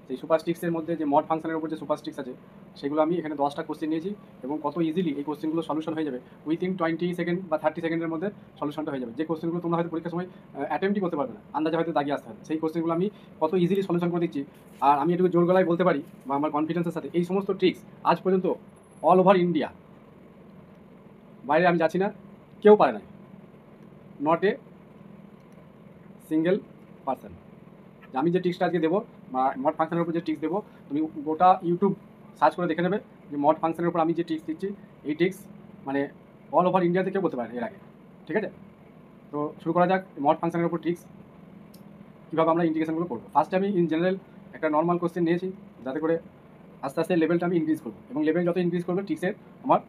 সেই সুপারস্টিক্সের মধ্যে যে মড ফাংশনের উপর যে সুপারস্টিক্স আছে সেগুলো আমি এখানে 10টা কোশ্চেন নিয়েছি এবং কত ইজিলি এই কোশ্চেনগুলো সলিউশন হয়ে যাবে উইথিন 20 সেকেন্ড বা 30 সেকেন্ডের মধ্যে সলিউশনটা হয়ে যাবে। যে কোশ্চেনগুলো তোমরা হয়তো পরীক্ষার সময় অ্যাটেম্পটই করতে পারবে না, আন্দাজে হয়তো দাগিয়ে আসতে হবে, সেই কোশ্চেনগুলো আমি কত ইজিলি সলিউশন করে দিচ্ছি। আর আমি একটু জোর গলায় বলতে পারি বা আমার কনফিডেন্সের সাথে এই সমস্ত ট্রিক্স আজ পর্যন্ত অল ওভার ইন্ডিয়া, বাইরে আমি যাচ্ছি না, কেউ পারে না, নট এ সিঙ্গেল পার্সন। আমি যে ট্রিক্সটা আজকে দেবো বা মড ফাংশনের উপর যে ট্রিক্স দেবো, তুমি গোটা ইউটিউব সার্চ করে দেখে নেবে যে মড ফাংশনের উপর আমি যে ট্রিক্স দিচ্ছি এই ট্রিক্স মানে অল ওভার ইন্ডিয়াতে কেউ বলতে পারে এর আগে। ঠিক আছে, তো শুরু করা যাক মড ফাংশনের উপর ট্রিক্স কীভাবে আমরা ইন্টিগ্রেশনগুলো করবো। ফার্স্টে আমি ইন জেনারেল একটা নর্মাল কোশ্চেন নিয়েছি, যাতে করে আস্তে আস্তে লেভেলটা আমি ইনক্রিজ করবো, এবং লেভেল যত ইনক্রিজ করবে ট্রিক্সের আমার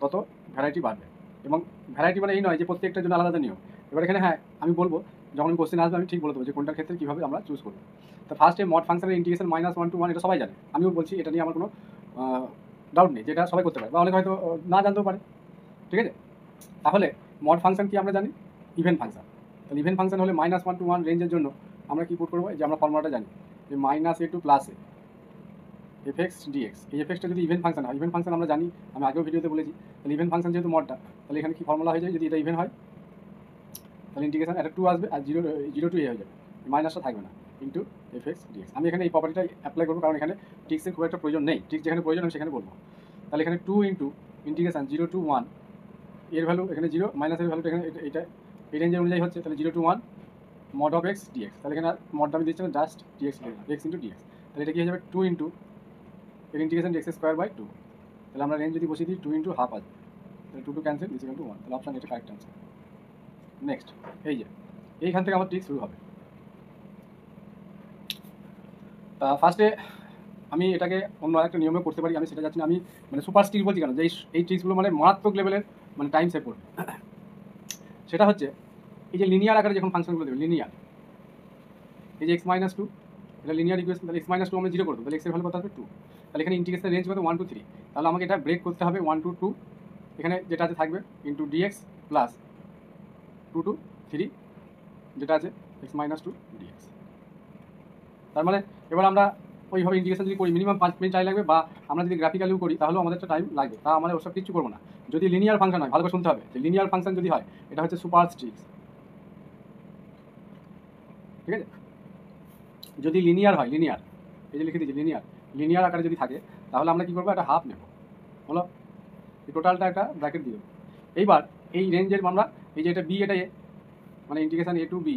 তত ভ্যারাইটি বাড়বে। এবং ভ্যারাইটি মানে এই নয় যে প্রত্যেকটার জন্য আলাদা নিয়ম। এবার এখানে হ্যাঁ আমি বলবো, যখন কোশ্চেন আসবে আমি ঠিক বলে দেবো যে কোনটার ক্ষেত্রে কীভাবে আমরা চুজ করবো। তো ফার্স্টে মড ফাংশনের ইন্টিগ্রেশন -1 to 1 এটা সবাই জানে, আমিও বলছি, এটা নিয়ে আমার কোনো ডাউট নেই, যেটা সবাই করতে পারে বা অনেক হয়তো না জানতেও পারে। ঠিক আছে, তাহলে মড ফাংশন কি আমরা জানি, ইভেন ফাংশন। তাহলে ইভেন ফাংশন হলে -1 to 1 রেঞ্জের জন্য আমরা কী পুট করবো, যে আমরা ফর্মুলাটা জানি যে -a to +a f x d x. এই এফএক্সটা যদি ইভেন ফাংশন হয়, ইভেন ফাংশন আমরা জানি, আমি আগেও ভিডিওতে বলেছি। তাহলে ইভেন ফাংশন যেহেতু মডটা, তাহলে এখানে কি ফর্মুলা হয়ে যায়, যদি এটা ইভেন হয় তাহলে ইন্টিগ্রেশন একটা 2 আসবে আর 0 to a হয়ে যাবে, মাইনাসটা থাকবে না, ইন্টু এফএক্স ডিএক্স। আমি এখানে এই প্রপার্টিটা অ্যাপ্লাই করবো, কারণ এখানে ট্রিক্সের খুব একটা প্রয়োজন নেই, ট্রিক্স যেখানে প্রয়োজন আমি সেখানে বলবো। তাহলে এখানে 2 ইন্টু ইন্টিগ্রেশন 0 to 1, এর ভ্যালু এখানে 0, মাইনাসের ভ্যালুটা এখানে এটা এই রেঞ্জের অনুযায়ী হচ্ছে, তাহলে 0 to 1 mod of x dx। তাহলে এখানে মডটা আমি দিচ্ছি না, just d x x into d x. তাহলে এটা কি হয়ে যাবে 2 ইন্টু এর ইন্টিগ্রেশন x²/2। তাহলে আমরা রেঞ্জ যদি বসিয়ে দিই 2 ইন্টু হাফ আসবে, তাহলে 2 ক্যান্সেল, দিস ইকুয়াল টু 1। তাহলে অপশন এটা কারেক্ট আনসার। নেক্সট, এই যে এইখান থেকে আমার ট্রিক শুরু হবে। তা ফার্স্টে আমি এটাকে অন্য আরেকটা নিয়মে করতে পারি, আমি সেটা যাচ্ছি না। আমি মানে সুপার স্টিক বলছি কেন, যে এই ট্রিক্সগুলো মানে মারাত্মক লেভেলের মানে টাইম সেভ করবে। সেটা হচ্ছে এই যে লিনিয়ার আকারে যখন ফাংশনগুলো দেবে, লিনিয়ার, এই যে x-2 এটা লিনিয়ার ইকুয়েশন, তাহলে x-2 আমরা 0 করে দেবো, তাহলে x এর ভ্যালু কত হবে 2। তাহলে এখানে ইন্টিগ্রেশন রেঞ্জ কত 1 to 3। তাহলে আমাকে এটা ব্রেক করতে হবে 1 to 2, এখানে যেটা আছে থাকবে ইন্টু dx প্লাস 2 to 3 যেটা আছে x-2 dx। তার মানে এবার আমরা ওইভাবে ইন্টিগ্রেশন যদি করি মিনিমাম 5 মিনিট টাইম লাগবে, বা আমরা যদি গ্রাফিক্যালিও করি তাহলেও আমাদের একটা টাইম লাগবে। তা আমাদের ওসব কিছু করবো না। যদি লিনিয়ার ফাংশন হয়, ভালো করে শুনতে হবে, যে লিনিয়ার ফাংশন যদি হয় এটা হচ্ছে সুপার স্ট্রিক্স। ঠিক আছে, যদি লিনিয়ার হয়, লিনিয়ার এই যে লিখে দিচ্ছি লিনিয়ার, লিনিয়ার আকারে যদি থাকে তাহলে আমরা কী করবো, একটা হাফ নেব, হলো এই টোটালটা একটা ব্র্যাকেট দিয়ে দেবো। এইবার এই রেঞ্জের আমরা এই যে এটা বি এটা এ, মানে ইন্টিগ্রেশন a to b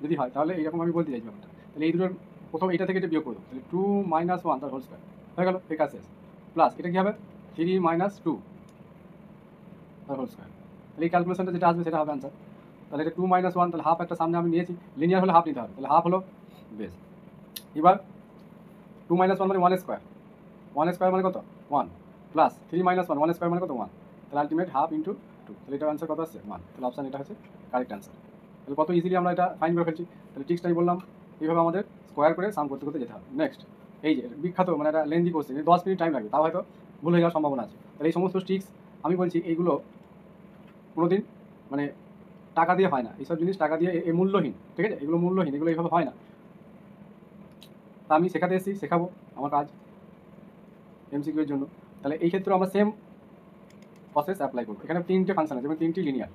যদি হয়, তাহলে এইরকম আমি বলতে চাইছি ব্যাপারটা। তাহলে এই দুটোর প্রথম এটা থেকে এটা বিয়োগ করে দেবো, তাহলে 2 - 1 তার হোল স্কয়ার হয়ে গেল, ঠিক আছে, প্লাস এটা কী হবে 3 - 2 তার হোল স্কয়ার। তাহলে এই ক্যালকুলেশনটা যেটা আসবে সেটা হবে আনসার। তাহলে এটা 2 - 1, তাহলে হাফ একটা সামনে আমি নিয়েছি, লিনিয়ার হলে হাফ নিতে হবে, তাহলে হাফ হলো বেশ। এবার 2 - 1 মানে 1 স্কোয়ার, 1 স্কোয়ার মানে কত 1, প্লাস 3 - 1, 1 স্কোয়ার মানে কত 1, তাহলে আলটিমেট হাফ ইন্টু 2, তাহলে এটার আনসার কত আসছে 1। তাহলে অপশান এটা হচ্ছে কারেক্ট আনসার। তাহলে কত ইজিলি আমরা এটা ফাইন করে ফেলছি। তাহলে ট্রিক্সটাই বললাম, এইভাবে আমাদের স্কোয়ার করে সাম করতে করতে যেতে হবে। নেক্সট, এই যে বিখ্যাত মানে একটা লেন্দি কোশ্চেন, 10 মিনিট টাইম লাগবে, তাও হয়তো ভুল হয়ে যাওয়ার সম্ভাবনা আছে। তাহলে এই সমস্ত ট্রিক্স আমি বলছি এইগুলো কোনোদিন মানে টাকা দিয়ে হয় না, এইসব জিনিস টাকা দিয়ে এই মূল্যহীন। ঠিক আছে, এগুলো মূল্যহীন, এগুলো এইভাবে হয় না। তা আমি শেখাতে এসেছি, শেখাবো, আমার কাজ এমসিকিউ এর জন্য। তাহলে এই ক্ষেত্রে আমরা সেম প্রসেস অ্যাপ্লাই করবো। এখানে 3টে ফাংশন আছে এবং 3টি লিনিয়ার।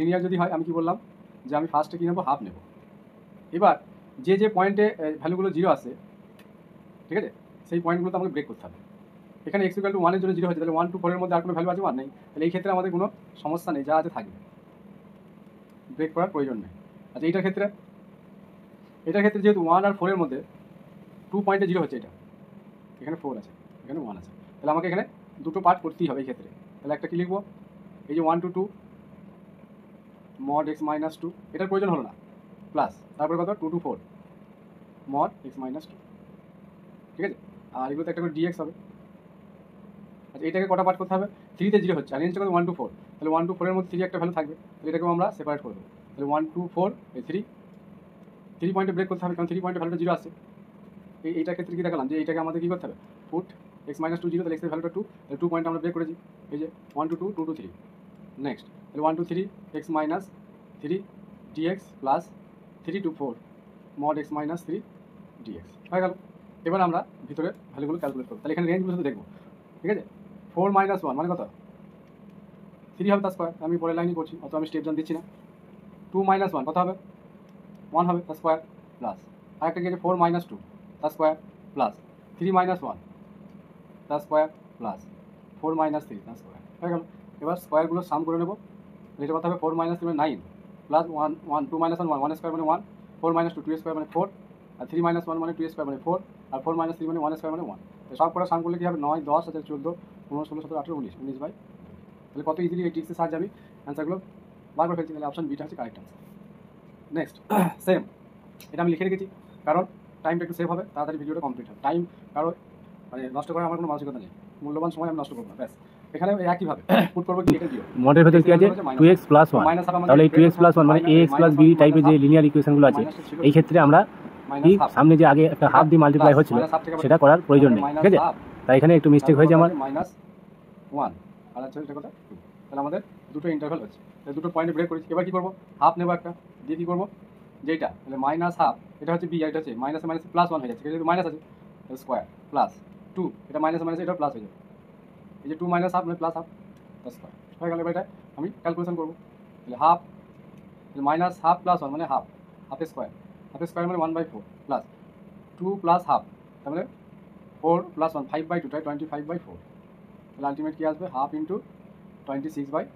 লিনিয়ার যদি হয় আমি কি বললাম, যে আমি ফার্স্টে কী নেবো, হাফ নেব। এবার যে যে পয়েন্টে ভ্যালুগুলো 0 আসে, ঠিক আছে, সেই পয়েন্টগুলো তো আমাকে ব্রেক করতে হবে। এখানে x = 1 এর জন্য 0 হচ্ছে, তাহলে 1 to 4 এর মধ্যে আর কোনো ভ্যালু আছে 1 নেই, তাহলে এই ক্ষেত্রে আমাদের কোনো সমস্যা নেই, যা আছে থাকবে, ব্রেক করার প্রয়োজন নেই। আচ্ছা এটার ক্ষেত্রে যেহেতু 1 আর 4 এর মধ্যে 2 পয়েন্টে 0 হচ্ছে, এটা এখানে 4 আছে, এখানে 1 আছে, তাহলে আমাকে এখানে দুটো পার্ট করতেই হবে এই ক্ষেত্রে। তাহলে একটা কী লিখবো, এই যে 1 to 2 mod x-2, এটার প্রয়োজন হলো না, প্লাস তারপরে কত 2 to 4 mod x-2, ঠিক আছে, আর এগুলোতে একটা করে dx হবে। আচ্ছা এটাকে কটা পার্ট করতে হবে, 3তে 0 হচ্ছে আর রেঞ্জটা কত 1 to 4, তাহলে 1 to 4 এর মধ্যে 3 একটা ভ্যালু থাকবে, তাহলে এটাকেও আমরা সেপারেট করে দেবো। তাহলে 1 to 4 এই 3 পয়েন্টে ব্রেক করতে হবে, কারণ 3 পয়েন্টে ভ্যালুটা 0 আসছে। এইটার ক্ষেত্রে কী দেখালাম, যে এইটাকে আমাদের কী করতে হবে, পুট x-2 0, তাহলে x এর ভ্যালুটা 2, তাহলে 2 পয়েন্ট আমরা ব্রেক করেছি, এই যে 1 to 2, 2 to 3। নেক্সট, তাহলে 1 to 3 x-3 dx plus 3 to 4 mod x-3 dx হয়ে গেল। এবার আমরা ভিতরে ভ্যালুগুলো ক্যালকুলেট করবো। তাহলে এখানে রেঞ্জগুলো শুধু দেখবো, ঠিক আছে। 4 - 1 মানে কত? 3 হবে তার স্কোয়ার। আমি পরের লাইনই করছি, অত আমি স্টেপ জান দিচ্ছি না। 2 - 1 কত হবে? 1 হবে তার স্কোয়ার প্লাস আরেকটা কি আছে 4 - 2 তার স্কোয়ার প্লাস 3 - 1 তার স্কোয়ার প্লাস 4 - 3 তার স্কোয়ার হয়ে গেল। এবার স্কোয়ারগুলো সাম করে নেবো। এটা কত হবে? 4 - 3 মানে 9 প্লাস 1 1 2 - 1 1 স্কোয়ার মানে 1, 4 - 2 2 স্কোয়ার মানে 4, আর 3 - 1 মানে 2 স্কোয়ার মানে 4, আর 4 - 3 মানে 1 স্কোয়ার মানে 1। সব করে সাম করলে কি হবে? 9 10 14 15 16 17 18 19 19/। তাহলে কত ইজিলি এই ট্রিক্সের সাহায্যে আমি অ্যান্সারগুলো বার করে ফেলছি। তাহলে অপশন বিটা হচ্ছে কারেক্ট অ্যান্সার। নেক্সট সেম, এটা আমি লিখে রেখেছি কারণ টাইমটা একটু সেভ হবে, তাড়াতাড়ি ভিডিওটা কমপ্লিট হবে। টাইম কারো মানে নষ্ট করার আমার কোনো মানসিকতা নেই, মূল্যবান সময় আমি নষ্ট করবো না। ব্যাস এখানে একইভাবে পুট করবো কি এটা দিও। মডের ভেতর কি আছে 2x + 1, তাহলে এই 2x + 1 মানে ax + b টাইপের যে লিনিয়ার ইকুয়েশনগুলো আছে এই ক্ষেত্রে আমরা কি সামনে যে আগে একটা হাফ দিয়ে মাল্টিপ্লাই হচ্ছিল সেটা করার প্রয়োজন নেই, ঠিক আছে। তাই এখানে একটু মিস্টেক হয়েছে আমার। -1 আর আছে এটা কথা 2। তাহলে আমাদের দুটো ইন্টারভ্যাল হচ্ছে, তাহলে দুটো পয়েন্টে ব্রেক করেছি। এবার কি করবো? হাফ নেবো একটা, দিয়ে কি করবো? যেটা তাহলে -1/2 এটা হচ্ছে b, এটা হচ্ছে মাইনাসে মাইনাসে +1 হয়ে যাচ্ছে, যেহেতু মাইনাস আছে স্কোয়ার প্লাস 2 এটা মাইনাসে মাইনাসে এটা প্লাস হয়ে যাবে। এই যে 2 - 1/2 মানে +1/2 তার স্কোয়ার হয়ে গেল। এবার এটা আমি ক্যালকুলেশন করবো। তাহলে হাফ -1/2 + 1 মানে হাফ, হাফের স্কোয়ার, হাফের স্কোয়ার মানে 1/4 প্লাস 2 + হাফ তার মানে 4 + 1 5/2 তাই 25/4। তাহলে আলটিমেট কি আসবে? Half into 26/4।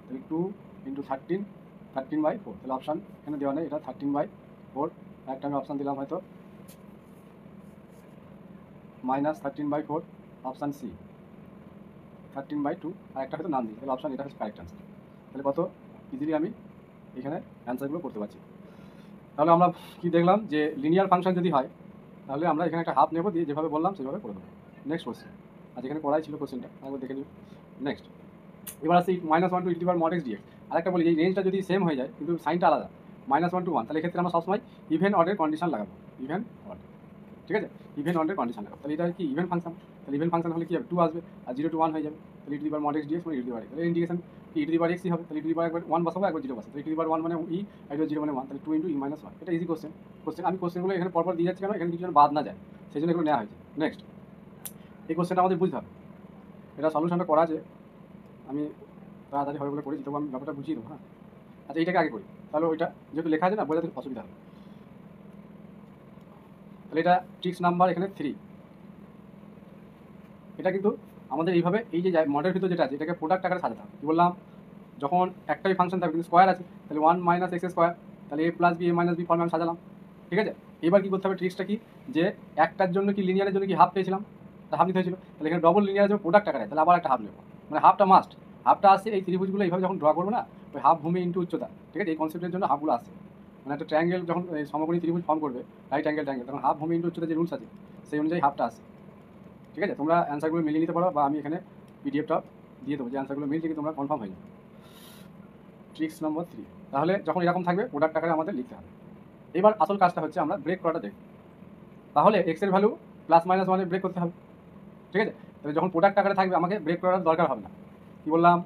তাহলে 2 ইন্টু 13 13/4। তাহলে অপশান এখানে দেওয়া নেই, এটা 13/4। একটা আমি অপশান দিলাম হয়তো -13/4, অপশান সি 13/2, আর একটা হয়তো নাম দিই। তাহলে অপশান এটা হচ্ছে কারেক্ট অ্যান্সার। তাহলে কত ইজিলি আমি এখানে অ্যান্সারগুলো করতে পারছি। তাহলে আমরা কি দেখলাম যে লিনিয়ার ফাংশন যদি হয় তাহলে আমরা এখানে একটা হাফ নেবো, দিয়ে যেভাবে বললাম সেভাবে করে দেবো। নেক্সট কোশ্চেন, আর যেখানে করাই ছিল কোশ্চেনটা একবার দেখে নিই। নেক্সট এবার আসছি -1 to e mod x dx। আরেকটা বলি, এই রেঞ্জটা যদি সেম হয়ে যায় কিন্তু সাইনটা আলাদা -1 to 1, তাহলে এক্ষেত্রে আমরা সবসময় ইভেন অর্ডারের কন্ডিশন লাগাবো। ইভেন অর্ডার, ঠিক আছে, ইভেন অর্ডারের কন্ডিশন লাগাবো। তাহলে এটা কি ইভেন ফাংশন, তাহলে ইভেন ফাংশন হলে কি হবে? 2 আসবে আর 0 to 1 হয়ে যাবে। তাহলে e mod x dx মানে e x, তাহলে ইন্ডিকেশন কি e x ই হবে। তাহলে একবার 1 বসাবো, একবার 0 বসাবো। তাহলে 1 মানে e, আর 0 মানে 1, তাহলে 2 × e - 1। এটা ইজি কোশ্চেন। আমি কোশ্চেনগুলো এখানে পরপর দিয়ে যাচ্ছি কেন? এখানে কিছু যেন বাদ না যায়, সেই জন্য এগুলো নেওয়া হয়েছে। নেক্সট এই কোশ্চেনটা আমাদের বুঝতে হবে, এটা সলিউশনটা করা আছে, আমি তাড়াতাড়ি হবে বলে করেছি, তবু আমি ব্যাপারটা বুঝিয়ে দেবো। হ্যাঁ আচ্ছা, এইটাকে আগে করি, তাহলে ওইটা যেহেতু লেখা আছে না বোঝাতে অসুবিধা হবে। তাহলে এটা ট্রিক্স নাম্বার এখানে 3। এটা কিন্তু আমাদের এইভাবে এই যে মডেলের ভিতর যেটা আছে এটাকে প্রোডাক্ট আকারে সাজাতে হবে। কী বললাম? যখন একটাই ফাংশন থাকবে কিন্তু স্কোয়ার আছে, তাহলে 1 - x² তাহলে a + b a - b ফর্মে আমি সাজালাম, ঠিক আছে। এবার কী করতে হবে? ট্রিক্সটা কি যে একটার জন্য কি লিনিয়ারের জন্য কি হাফ পেয়েছিলাম, তা হাফ নিতে হয়েছিল। তাহলে এখানে ডবল লিনিয়ার যাবে প্রোডাক্ট আকারে, তাহলে আবার একটা হাফ নেবো, মানে হাফটা মাস্ট। হাফটা আসছে এই ত্রিভুজগুলো এইভাবে যখন ড্র করবো না, ওই হাফ ভূমি ইন্টু উচ্চতা, ঠিক আছে, এই কনসেপ্টের জন্য হাফগুলো আসছে। মানে একটা ট্রায়াঙ্গেল যখন এই সমকোণী ত্রিভুজ ফর্ম করবে, রাইট অ্যাঙ্গেল ট্রায়াঙ্গেল, তখন হাফ ভূমি ইন্টু উচ্চতা যে রুলস আছে সেই অনুযায়ী হাফটা আসে, ঠিক আছে। তোমরা অ্যান্সারগুলো মিলিয়ে নিতে পারো বা আমি এখানে পিডিএফটা দিয়ে দেবো যে অ্যান্সারগুলো মিলছে কি তোমরা কনফার্ম হয়ে যাবে। ট্রিক্স নম্বর 3। তাহলে যখন এরকম থাকবে প্রোডাক্ট আকারে আমাদের লিখতে হবে। এবার আসল কাজটা হচ্ছে আমরা ব্রেক করাটা দেখব। তাহলে এক্সের ভ্যালু +-1 ব্রেক করতে হবে, ঠিক আছে। তাহলে যখন প্রোডাক্ট আকারে থাকবে আমাকে ব্রেক করার দরকার হবে না। কী বললাম?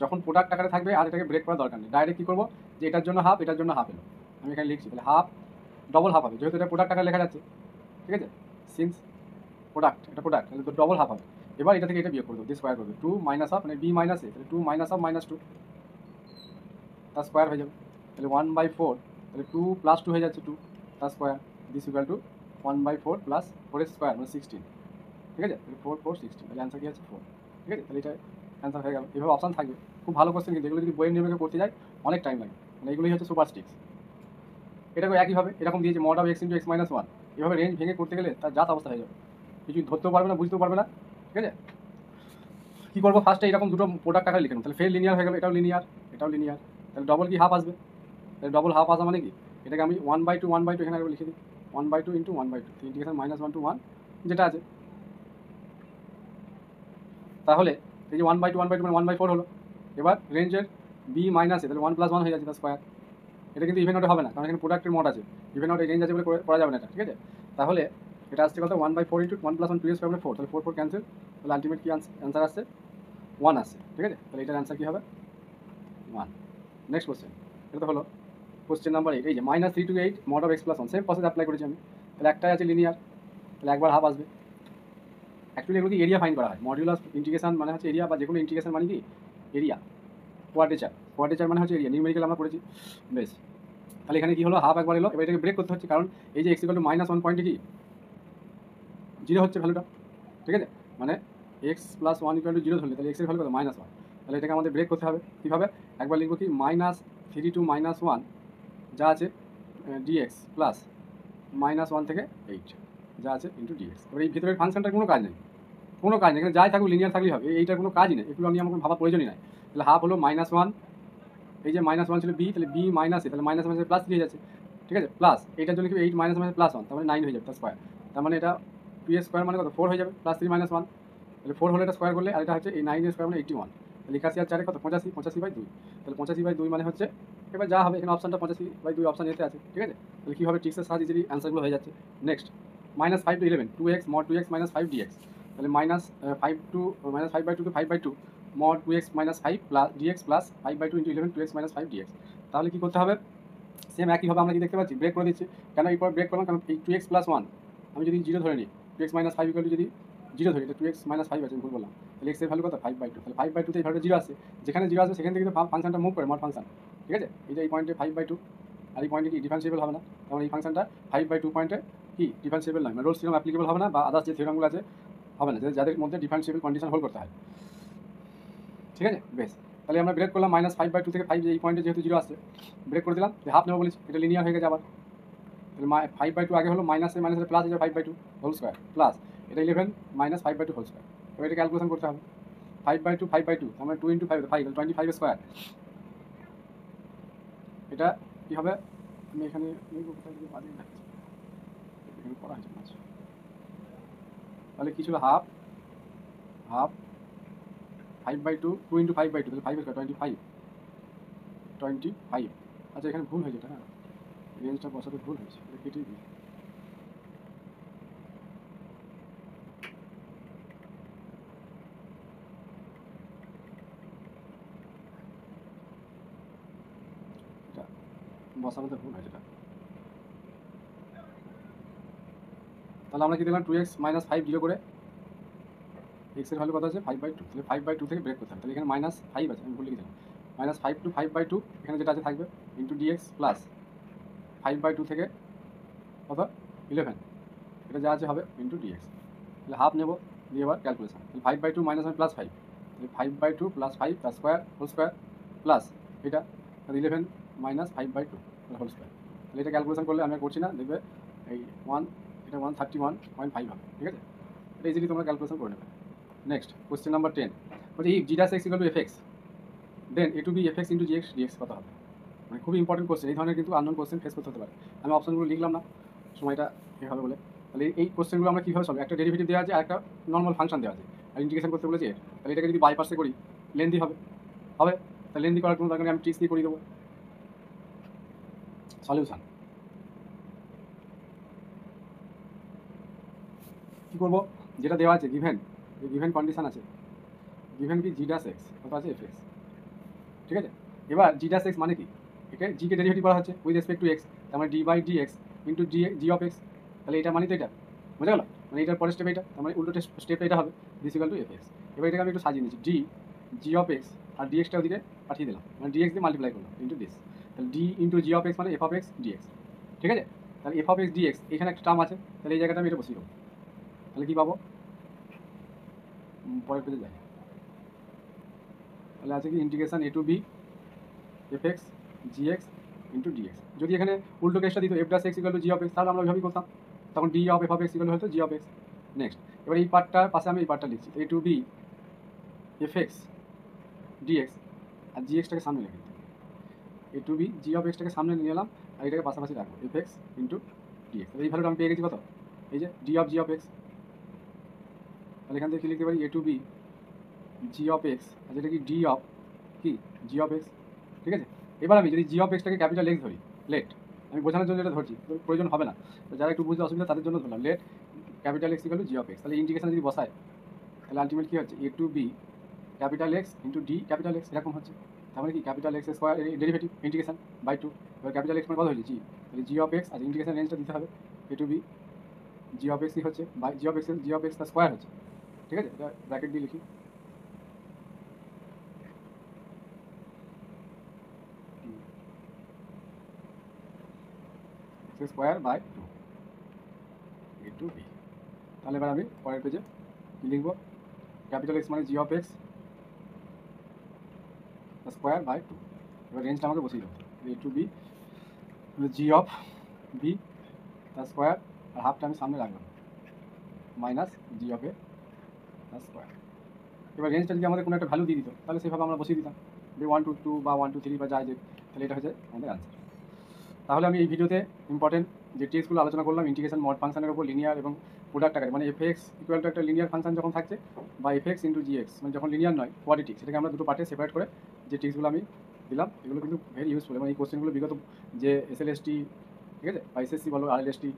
যখন প্রোডাক্ট আকারে থাকবে আর এটাকে ব্রেক করার দরকার নেই, ডাইরেক্ট কী করবো যে এটার জন্য হাফ এটার জন্য হাফ এলো, আমি এখানে লিখছি। তাহলে হাফ ডবল হাফ হবে, যেহেতু এটা প্রোডাক্ট আকারে লেখা যাচ্ছে, ঠিক আছে। সিন্স প্রোডাক্ট, এটা প্রোডাক্ট, তাহলে তো ডবল হাফ হবে। এবার এটা থেকে এটা বিয়োগ করে দেবো, দিয়ে স্কোয়ার করবে 2 - হাফ মানে b - a, তাহলে 2 - হাফ -2 তার স্কোয়ার হয়ে যাবে। তাহলে 1/4, তাহলে 2 + 2 হয়ে যাচ্ছে 2 তার square, this equal to 1/4 + 4 square মানে 16, ঠিক আছে। তাহলে 4 4 16, তাহলে অ্যান্সার কি আছে 4, ঠিক আছে। তাহলে এটা অ্যান্সার হয়ে গেল। এভাবে অপশান থাকবে, খুব ভালো কোশ্চেন কিন্তু এগুলো যদি বইয়ের নিয়মে করতে যায় অনেক টাইম লাগে, মানে এগুলোই হচ্ছে সুপার স্টিক্স। এটাকে একইভাবে এরকম দিয়েছে mod of x × x - 1, এভাবে রেঞ্জ ভেঙে করতে গেলে তার জাত অবস্থা হয়ে যাবে, কিছু ধরতেও পারবে না, বুঝতেও পারবে না, ঠিক আছে। কী করবো? ফার্স্টে এরকম দুটো প্রোডাক্ট আকারে লিখে নেব, তাহলে ফের লিনিয়ার হয়ে গেল, এটাও লিনিয়ার এটাও লিনিয়ার, তাহলে ডবল কি হাফ আসবে, তাহলে ডবল হাফ আসা মানে কি এটাকে আমি 1/2 এখানে আগে লিখে দিই, 1/2 × 1/2 ইন্টিগ্রেশন -1 to 1 যেটা আছে। তাহলে এই যে 1/2 1/2 মানে 1/4 হলো। এবার রেঞ্জের b - a, তাহলে 1 + 1 হয়ে যাচ্ছে তার স্কোয়ার। এটা কিন্তু ইভেন অর্ডার হবে না, কারণ এখানে প্রোডাক্টের মড আছে, ইভেন অর্ডার রেঞ্জ আছে বলে করা যাবে না এটা, ঠিক আছে। তাহলে এটা আসছে কত? 1/4 × 1 + 1 2 স্কোয়ার মানে 4, তাহলে 4 4 ক্যান্সেল, তাহলে আলটিমেট কি অ্যান্সার আসছে 1 আসছে, ঠিক আছে। তাহলে এটার অ্যান্সার কী হবে? 1। নেক্সট কোশ্চেন, এটা তো হলো কোশ্চেন নাম্বার 8। এই যে -3 to 8 mod of x + 1, same process apply করেছি আমি। তাহলে একটাই আছে লিনিয়ার, তাহলে একবার হাফ আসবে। অ্যাকচুয়ালি এগুলো কি এরিয়া ফাইন করা হয়, মডিউলাস ইন্টিগ্রেশন মানে হচ্ছে এরিয়া, বা যে কোনো ইন্টিগ্রেশন মানে কি এরিয়া। কোয়াড্রেচার মানে হচ্ছে এরিয়া, নিউমেরিক্যাল আমরা করেছি। বেশ, তাহলে এখানে কি হলো, হাফ একবার এলো, এবার এটাকে ব্রেক করতে হচ্ছে, কারণ এই যে x = -1 পয়েন্টে কি 0 হচ্ছে ভ্যালুটা, ঠিক আছে, মানে x + 1 = 0 ধরলে তাহলে x এর ভ্যালু কত -1, তাহলে এটাকে আমাদের ব্রেক করতে হবে কীভাবে, একবার লিখবো কি -3 to -1 যা আছে dx প্লাস -1 থেকে 8 যা আছে ইন্টু dx। এবার এই ভিতরের ফাংশনটার কোনো কাজ নেই, এখানে যাই থাকুক লিনিয়ার থাকলেই হবে, এইটার কোনো কাজই নেই, এগুলো নিয়ে আমাকে ভাবার প্রয়োজনই নাই। তাহলে হাফ হলো -1, এই যে -1 ছিল b, তাহলে b মাইনাস এ, তাহলে মাইনাস মাইনাসে প্লাস 3 হয়ে যাচ্ছে, ঠিক আছে, প্লাস এইটার জন্য কি 8 - +1, তার মানে 9 হয়ে যাবে, তার স্কোয়ার, তার মানে এটা 2 স্কোয়ার মানে কত 4 হয়ে যাবে, +3 - 1, তাহলে 4 হলে এটা স্কোয়ার করলে, আর এটা হচ্ছে এই 9 স্কোয়ার মানে 81, তাহলে 81 আর 4 কত 85/2, তাহলে 85/2 মানে হচ্ছে, এবার যা হবে এখানে অপশানটা 85/2 অপশান এতে আছে, ঠিক আছে, তাহলে কী হবে ট্রিক্সের সাহায্যে ইজিলি অ্যান্সারগুলো হয়ে যাচ্ছে। Next -5 to 11 2x mod 2x - 5 dx, তাহলে -5/2 to 5/2 mod 2x - 5 plus dx plus 5/2 × 11 2x - 5 dx। তাহলে কী করতে হবে, সেম একইভাবে আমরা কি দেখতে পাচ্ছি, ব্রেক করে দিচ্ছি, কেন এরপর ব্রেক করলাম, কারণ এই 2x + 1 আমি যদি 0 ধরে নিই, 2x - 5 যদি 0 ধরি, এটা 2x - 5 আছে, আমি ভুল বললাম, তাহলে x এর ভ্যালু কত 5/2, তাহলে 5/2 তে এই ভ্যালুটা 0 আসে, যেখানে 0 আসবে সেখান থেকে কিন্তু ফাংশনটা মুভ করে মড ফাংশন, ঠিক আছে, এই যে এই পয়েন্টে 5/2, আর এই পয়েন্টে কি ডিফারেন্সিয়েবল হবে না, কারণ এই ফাংশনটা 5/2 পয়েন্টে কি ডিফারেন্সিয়েবল নয়, মানে রোলস থিওরাম অ্যাপ্লিকেবল হবে না, বা আদার্স যে থিওরামগুলো আছে হবে না, যাদের মধ্যে ডিফারেন্সিয়েবল কন্ডিশন হোল্ড করতে হয়, ঠিক আছে। বেশ, তাহলে আমরা ব্রেক করলাম -5/2 থেকে 5, এই পয়েন্টে যেহেতু 0 আসছে ব্রেক করে দিলাম, হাফ নেবো বলেছি, এটা লিনিয়ার হয়ে গেছে আবার, তাহলে 5/2 আগে হলো মাইনাসে প্লাস হয়ে যাবে 5/2 হোল স্কোয়ার, প্লাস এটা 11 - 5/2 হোল স্কোয়ার, এবার এটা ক্যালকুলেশন করতে হবে, 5/2 আমরা 2 × 5 5 25 স্কোয়ার, এটা কী হবে, আমি এখানে এখানে করা হয়েছে না, তাহলে কী ছিল হাফ 5/2 2 × 5/2, তাহলে 5 স্কোয়ার 25, আচ্ছা এখানে ভুল হয়েছে, এটা হ্যাঁ রেঞ্জটা বসাতে ভুল হয়েছে, এটা কেটেই দিই, এটা বসাতে ভুল হয়েছে এটা, তাহলে আমরা কি দিলাম 2x - 5 0 করে x এর ভ্যালু কত আছে 5/2, তাহলে 5/2 থেকে ব্রেক করতে হবে, তাহলে এখানে -5 আছে, আমি ভুলে গেছিলাম, -5 to 5/2 এখানে যেটা আছে থাকবে ইন্টু dx প্লাস 5/2 থেকে কত 11, এটা যা আছে হবে ইন্টু dx, তাহলে হাফ নেব, দিয়ে এবার ক্যালকুলেশন, তাহলে 5/2 - +5, তাহলে 5/2 + 5 তার স্কোয়ার হোল স্কোয়ার প্লাস এটা 11 - 5/2 হোল স্কোয়ার, তাহলে এটা ক্যালকুলেশন করলে আমি আর করছি না, দেখবে এই 1 এটা 131.5 হবে, ঠিক আছে, এটা ইজিলি তোমরা ক্যালকুলেশন করে নেবে। নেক্সট কোশ্চেন নাম্বার 10 বলছে if g dash x = fx then a to b fx × gx dx কত হবে, মানে খুবই ইম্পর্টেন্ট কোশ্চেন, এই ধরনের কিন্তু আননোন কোশ্চেন ফেস করতে হতে পারে, আমি অপশনগুলো লিখলাম না সময়টা এ হবে বলে, তাহলে এই কোশ্চেনগুলো আমরা কীভাবে সলভ, একটা ডেরিভেটিভ দেওয়া আছে আর একটা নর্মাল ফাংশন দেওয়া আছে, আর ইন্টিগ্রেশন করতে বলেছে, তাহলে এটাকে যদি বাইপাসে করি লেন্দি হবে, তাহলে লেন্দি করার কোনো দরকার নেই, আমি ট্রিক্স দিয়ে করে দেবো। সলিউশন কী করবো, যেটা দেওয়া আছে গিভেন কন্ডিশন আছে, গিভেন কি g dash x কত আছে fx, ঠিক আছে, এবার g dash x মানে কি, একে g কে ডেরিভেটিভ করা হচ্ছে উইথ রেসপেক্ট টু x, তার মানে d/dx into g of x, তাহলে এটা মানে তো এটা বোঝা গেল, মানে এটার পরের স্টেপ এটা, তার মানে উল্টো স্টেপ এটা হবে দিস = fx, এবার এটাকে আমি একটু সাজিয়ে নিচ্ছি, g of x R dx টা ওদিকে পাঠিয়ে দিলাম, মানে dx দিয়ে মাল্টিপ্লাই করলাম ইন্টু দিস, তাহলে d into g of x মানে f of x dx, ঠিক আছে, তাহলে f of x dx এখানে একটা টার্ম আছে, তাহলে এই জায়গাটা আমি এটা বসিয়ে দেবো, তাহলে কী পাবো, পরের পেজে যাই, তাহলে আছে কি integration a to b fx gx into dx, যদি এখানে উল্টো কেসটা দিত f dash x = g of x, তাহলে আমরা ওইভাবেই করতাম, তখন d of f of x = হয়তো g of x। নেক্সট এবার এই পার্টটার পাশে আমি এই পার্টটা লিখছি a to b fx dx, আর gxটাকে সামনে লিখে দিই, a to b g of xটাকে সামনে নিয়ে এলাম, আর এটাকে পাশাপাশি রাখবো fx ইন্টু dx, এই ভ্যালুটা আমি পেয়ে গেছি কত, এই যে d of g of x, তাহলে এখান থেকে কী লিখতে পারি a to b g of x, আর যেটা কি d of কি g of x, ঠিক আছে, এবার আমি যদি g of xটাকে ক্যাপিটাল x ধরি, লেট আমি বোঝানোর জন্য এটা ধরছি, প্রয়োজন হবে না, তো যারা একটু বুঝতে অসুবিধা তাদের জন্য ধরলাম, let capital x = g of x, তাহলে ইন্টিগ্রেশন যদি বসায় তাহলে আলটিমেট কী হচ্ছে a to b capital x into d capital x এরকম হচ্ছে, তাহলে কি capital x square derivative integration by 2, এবার ক্যাপিটাল x মানে কত হয়েছে g, তাহলে g of x আর ইন্টিগ্রেশন রেঞ্জটা দিতে হবে a to b G of এক্সই হচ্ছে বাই জি অফ এক্স তার স্কোয়ার হচ্ছে, ঠিক আছে? এটা ব্র্যাকেট দিয়ে লিখি, X square by two A to B. তাহলে এবার আমি পরের পেজে কী লিখবো, ক্যাপিটাল এক্স মানে G of X square by two. এবার রেঞ্জটা আমাকে বসিয়ে দেবো, A to B G of B তার স্কোয়ার আর হাফটা আমি সামনে রাখলাম মাইনাস জি অফ এ তার স্কোয়ার। এবার রেঞ্জটা যদি আমাদের কোনো একটা ভ্যালু দিয়ে দিত তাহলে সেভাবে আমরা বসিয়ে দিতাম, যে 1 to 2 বা 1 to 3 বা যাই যে, তাহলে এটা হচ্ছে আমাদের আনসার। তাহলে আমি এই ভিডিওতে ইম্পর্টেন্ট যে ট্রিক্সগুলো আলোচনা করলাম ইন্টিগ্রেশন মড ফাংশনের উপর লিনিয়ার এবং প্রোডাক্ট আকারে, মানে এফ এক্স ইকুয়াল টু একটা লিনিয়ার ফাংশন যখন থাকছে বা এফ এক্স ইন্টু জি এক্স মানে যখন লিনিয়ার নয় কোয়াড্রেটিক, সেটাকে আমরা দুটো পার্টে সেপারেট করে যে ট্রিক্সগুলো আমি দিলাম এগুলো কিন্তু ভেরি ইউজফুল। এবং এই কোশ্চেনগুলো বিগত যে এসএলএসটি, ঠিক আছে, বা এসএসসি বলো আরএলএসটি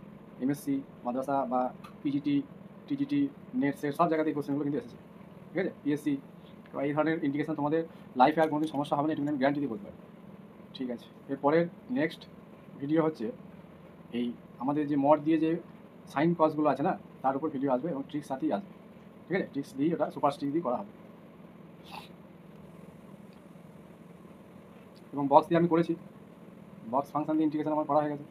এমএসসি মাদ্রাসা বা পিজিটি টিজিটি নেট সেট সব জায়গাতে এই কোশ্চেনগুলো কিন্তু এসেছে, ঠিক আছে, পিএসসি। তো এই ধরনের ইন্টিগ্রেশন তোমাদের লাইফে আর কোনো সমস্যা হবে না, এটা আমি গ্যারান্টি দিয়ে বলতে পারি। ঠিক আছে, এরপরের নেক্সট ভিডিও হচ্ছে এই আমাদের যে মড দিয়ে যে সাইন কসগুলো আছে না তার উপর ভিডিও আসবে এবং ট্রিক্স সাথেই আসবে, ঠিক আছে, ট্রিক্স দিয়ে ওটা সুপার ট্রিক্স দিয়ে করা হবে। এবং বক্স দিয়ে আমি করেছি, বক্স ফাংশন দিয়ে ইন্টিগ্রেশন আমার করা হয়ে গেছে।